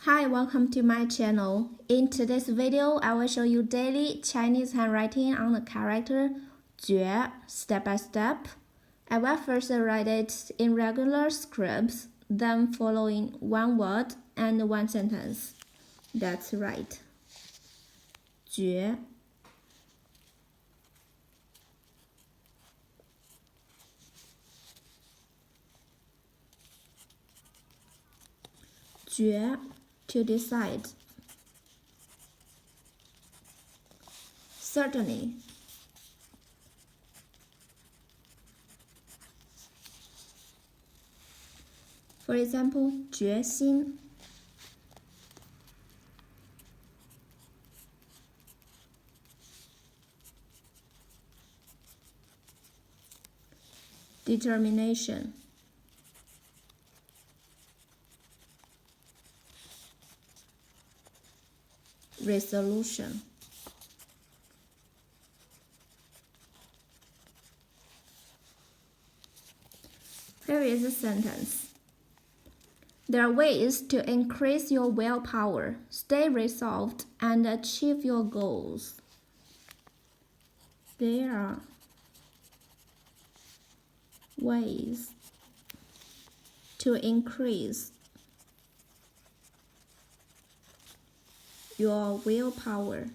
Hi, welcome to my channel. In today's video, I will show you daily Chinese handwriting on the character 绝 step by step. I will first write it in regular scripts, then following one word and one sentence. That's right. 绝 绝 to decide. Certainly. For example, 决心 determination. Resolution. Here is a sentence. There are ways to increase your willpower, stay resolved, and achieve your goals. There are ways to increase your willpower.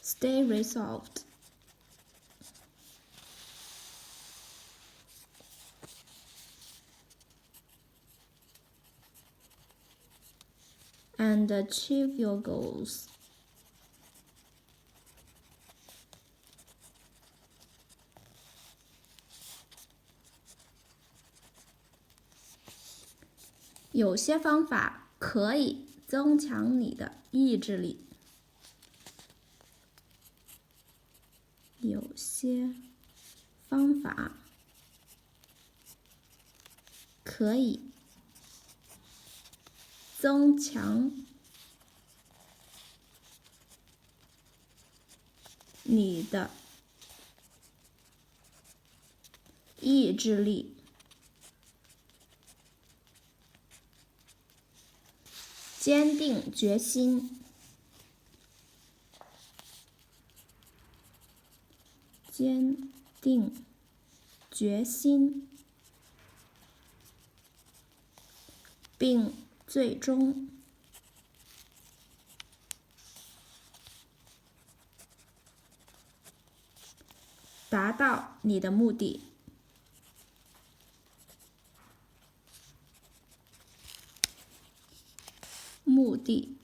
Stay resolved. And achieve your goals.有些方法可以增强你的意志力。有些方法可以增强你的意志力。坚定决心。坚定决心，并最终达到你的目的。目的。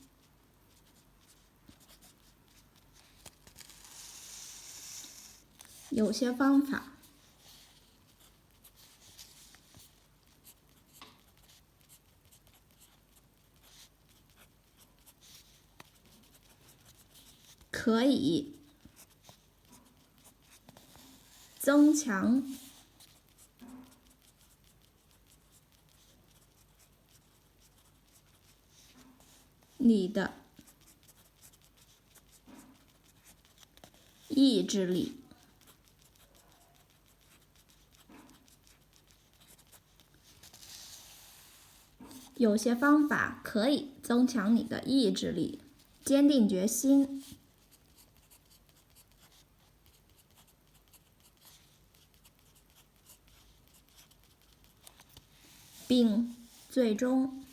有些方法可以增强你的意志力。有些方法可以增强你的意志力，坚定决心，并最终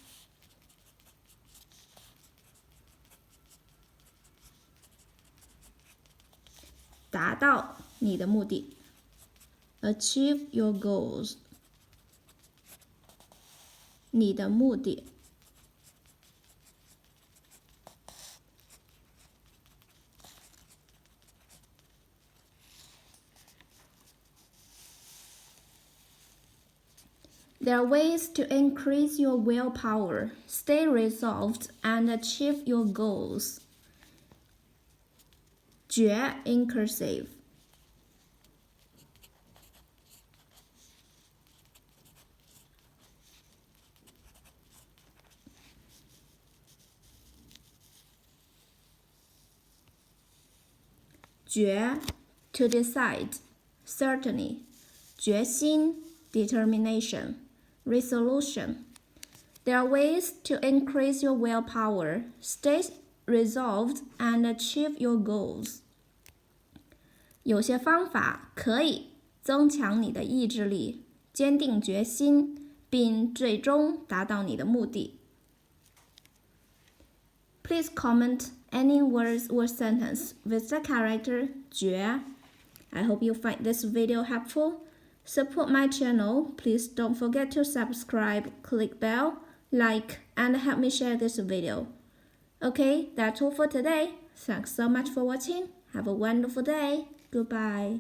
达到你的目的。Achieve your goals. 你的目的。There are ways to increase your willpower, stay resolved, and achieve your goals. 决 in cursive. To decide, certainly. 决心 determination, resolution. There are ways to increase your willpower, stay resolved, and achieve your goals. 有些方法可以增强你的意志力，坚定决心，并最终达到你的目的。Please comment any words or sentence with the character 绝. I hope you find this video helpful. Support my channel. Please don't forget to subscribe, click bell, like, and help me share this video. Okay, that's all for today. Thanks so much for watching. Have a wonderful day. Goodbye.